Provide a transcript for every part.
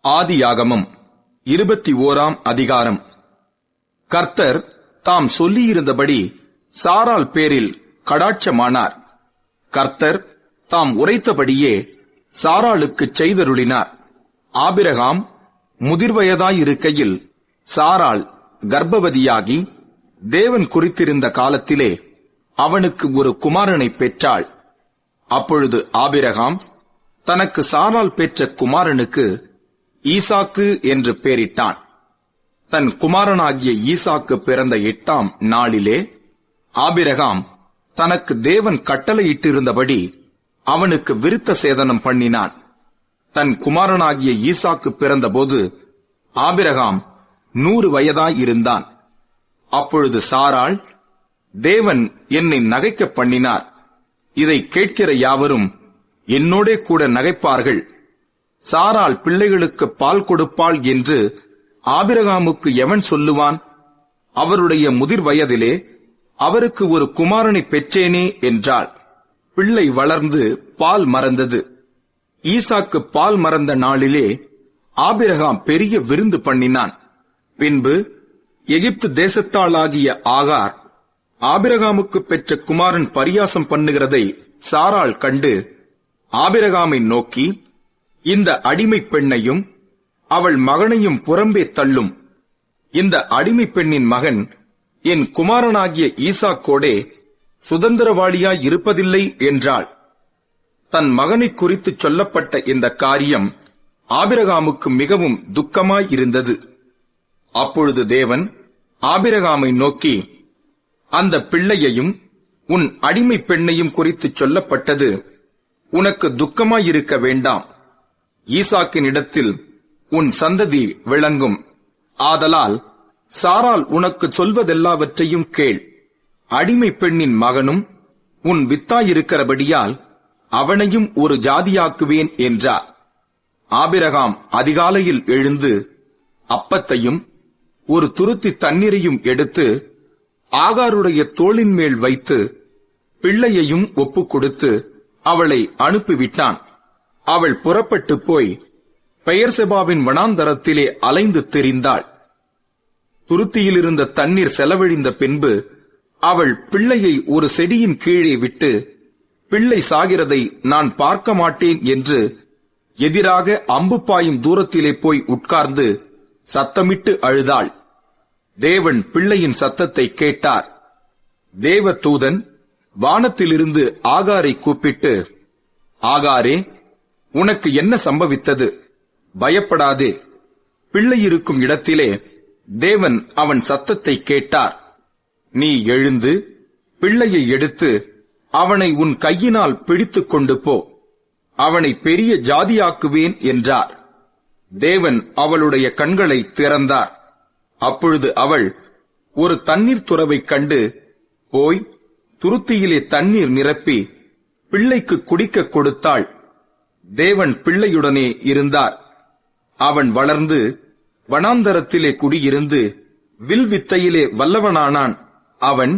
ஆதியாகமம் 21 அதிகாரம். கர்த்தர் தாம் சொல்லியிருந்தபடி சாராள் பேரில் கடாட்சமானார். கர்த்தர் தாம் உரைத்தபடியே சாராளுக்குச் செய்தருளினார். ஆபிரகாம் முதிர்வயதாயிருக்கையில் சாராள் கர்ப்பவதியாகி தேவன் குறித்திருந்த காலத்திலே அவனுக்கு ஒரு குமாரனைப் பெற்றாள். அப்பொழுது ஆபிரகாம் தனக்கு சாராள் பெற்ற குமாரனுக்கு ஈசாக்கு என்று பெயரிட்டான். தன் குமாரனாகிய ஈசாக்கு பிறந்த 8ஆம் நாளிலே ஆபிரகாம் தனக்கு தேவன் கட்டளையிட்டிருந்தபடி அவனுக்கு விருத்த சேதனம் பண்ணினான். தன் குமாரனாகிய ஈசாக்கு பிறந்தபோது ஆபிரகாம் 100 வயதாயிருந்தான். அப்பொழுது சாராள், தேவன் என்னை நகைக்க பண்ணினார், இதை கேட்கிற யாவரும் என்னோடே கூட நகைப்பார்கள். சாராள் பிள்ளைகளுக்கு பால் கொடுப்பாள் என்று ஆபிரகாமுக்கு எவன் சொல்லுவான்? அவருடைய முதிர் வயதிலே அவருக்கு ஒரு குமாரனை பெற்றேனே என்றாள். பிள்ளை வளர்ந்து பால் மறந்தது. ஈசாக்கு பால் மறந்த நாளிலே ஆபிரகாம் பெரிய விருந்து பண்ணினான். பின்பு எகிப்து தேசத்தாளாகிய ஆகார் ஆபிரகாமுக்கு பெற்ற குமாரன் பரியாசம் பண்ணுகிறதை சாராள் கண்டு ஆபிரகாமை நோக்கி, இந்த அடிமை பெண்ணையும் அவள் மகனையும் புறம்பே தள்ளும். இந்த அடிமை பெண்ணின் மகன் என் குமாரனாகிய ஈசாக்கோடே சுதந்திரவாளியாய் இருப்பதில்லை என்றாள். தன் மகனை குறித்து சொல்லப்பட்ட இந்த காரியம் ஆபிரகாமுக்கு மிகவும் துக்கமாயிருந்தது. அப்பொழுது தேவன் ஆபிரகாமை நோக்கி, அந்த பிள்ளையையும் உன் அடிமை பெண்ணையும் குறித்து சொல்லப்பட்டது உனக்கு துக்கமாயிருக்க வேண்டாம். ஈசாக்கின் இடத்தில் உன் சந்ததி விளங்கும். ஆதலால் சாராள் உனக்கு சொல்வதெல்லாவற்றையும் கேள். அடிமை பெண்ணின் மகனும் உன் வித்தாயிருக்கிறபடியால் அவனையும் ஒரு ஜாதியாக்குவேன் என்றார். ஆபிரகாம் அதிகாலையில் எழுந்து அப்பத்தையும் ஒரு துருத்தி தண்ணீரையும் எடுத்து ஆகாருடைய தோளின் மேல் வைத்து பிள்ளையையும் ஒப்புக் கொடுத்து அவளை அனுப்பிவிட்டான். அவள் புறப்பட்டு போய் பெயர்செபாவின் வனாந்தரத்திலே அலைந்து திரிந்தாள். துருத்தியிலிருந்த தண்ணீர் செலவழிந்த பின்பு அவள் பிள்ளையை ஒரு செடியின் கீழே விட்டு, பிள்ளை சாகிறதை நான் பார்க்க மாட்டேன் என்று எதிராக அம்பு பாயும் தூரத்திலே போய் உட்கார்ந்து சத்தமிட்டு அழுதாள். தேவன் பிள்ளையின் சத்தத்தை கேட்டார். தேவதூதன் வானத்திலிருந்து ஆகாரை கூப்பிட்டு, ஆகாரே, உனக்கு என்ன சம்பவித்தது? பயப்படாதே. பிள்ளை இருக்கும் இடத்திலே தேவன் அவன் சத்தத்தை கேட்டார். நீ எழுந்து பிள்ளையை எடுத்து அவனை உன் கையினால் பிடித்துக் கொண்டு போ. அவனை பெரிய ஜாதியாக்குவேன் என்றார். தேவன் அவளுடைய கண்களை திறந்தார். அப்பொழுது அவள் ஒரு தண்ணீர் துறவைக் கண்டு போய் துருத்தியிலே தண்ணீர் நிரப்பி பிள்ளைக்கு குடிக்க கொடுத்தாள். தேவன் பிள்ளையுடனே இருந்தார். அவன் வளர்ந்து வனாந்தரத்திலே குடியிருந்து வில்வித்தையிலே வல்லவனானான். அவன்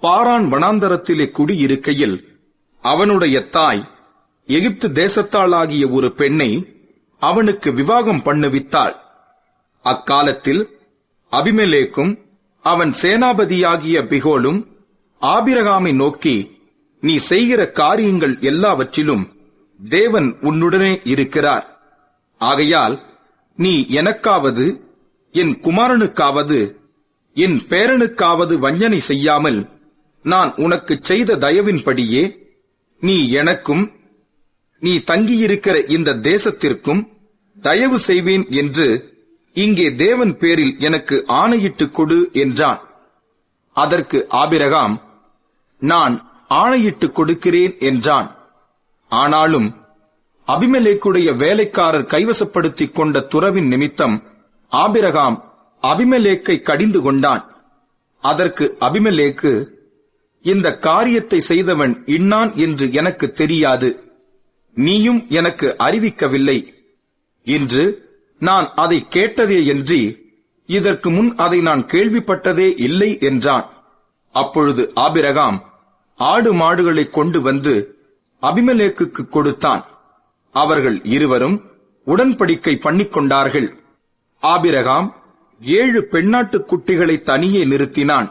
பாரான் வனாந்தரத்திலே குடியிருக்கையில் அவனுடைய தாய் எகிப்து தேசத்தாளாகிய ஒரு பெண்ணை அவனுக்கு விவாகம் பண்ணுவித்தாள். அக்காலத்தில் அபிமெலேக்கும் அவன் சேனாபதியாகிய பிகோலும் ஆபிரகாமை நோக்கி, நீ செய்கிற காரியங்கள் எல்லாவற்றிலும் தேவன் உன்னுடனே இருக்கிறார். ஆகையால் நீ எனக்காவது என் குமாரனுக்காவது என் பேரனுக்காவது வஞ்சனை செய்யாமல் நான் உனக்கு செய்த தயவின்படியே நீ எனக்கும் நீ தங்கியிருக்கிற இந்த தேசத்திற்கும் தயவு செய்வேன் என்று இங்கே தேவன் பேரில் எனக்கு ஆணையிட்டுக் கொடு என்றான். அதற்கு ஆபிரகாம், நான் ஆணையிட்டுக் கொடுக்கிறேன் என்றான். ஆனாலும் அபிமெலேக்குடைய வேலைக்காரர் கைவசப்படுத்திக் கொண்ட துறவின் நிமித்தம் ஆபிரகாம் அபிமெலேக்கை கடிந்து கொண்டான். அதற்கு அபிமெலேக்கு, இந்த காரியத்தை செய்தவன் இன்னான் என்று எனக்கு தெரியாது, நீயும் எனக்கு அறிவிக்கவில்லை. இன்று நான் அதை கேட்டதேயன்றி இதற்கு முன் அதை நான் கேள்விப்பட்டதே இல்லை என்றான். அப்பொழுது ஆபிரகாம் ஆடு மாடுகளை கொண்டு வந்து அபிமெலேக்குக்கு கொடுத்தான். அவர்கள் இருவரும் உடன்படிக்கை பண்ணிக்கொண்டார்கள். ஆபிரகாம் 7 பெண்ணாட்டுக் குட்டிகளை தனியே நிறுத்தினான்.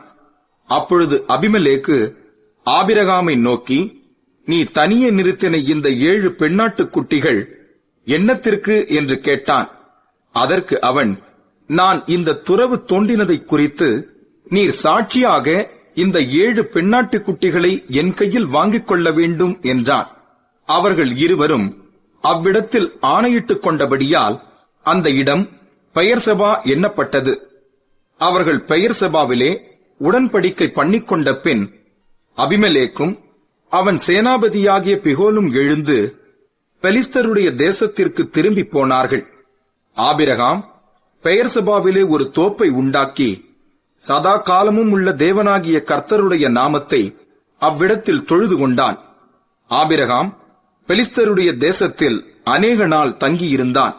அப்பொழுது அபிமெலேக்கு ஆபிரகாமை நோக்கி, நீ தனியே நிறுத்தின இந்த 7 பெண்ணாட்டுக் குட்டிகள் என்னத்திற்கு என்று கேட்டான். அதற்கு அவன், நான் இந்த துறவு தோண்டினதை குறித்து நீர் சாட்சியாக இந்த 7 பெண்ணாட்டுக் குட்டிகளை என் கையில் வாங்கிக் கொள்ள வேண்டும் என்றான். அவர்கள் இருவரும் அவ்விடத்தில் ஆணையிட்டுக் கொண்டபடியால் அந்த இடம் பெயர்செபா எண்ணப்பட்டது. அவர்கள் பெயர்செபாவிலே உடன்படிக்கை பண்ணிக்கொண்ட பின் அபிமெலேக்கும் அவன் சேனாபதியாகிய பிகோலும் எழுந்து பெலிஸ்தருடைய தேசத்திற்கு திரும்பி போனார்கள். ஆபிரகாம் பெயர்செபாவிலே ஒரு தோப்பை உண்டாக்கி சதா காலமும் உள்ள தேவனாகிய கர்த்தருடைய நாமத்தை அவ்விடத்தில் தொழுது கொண்டான். ஆபிரகாம் பெலிஸ்தருடைய தேசத்தில் அநேக நாள் தங்கியிருந்தான்.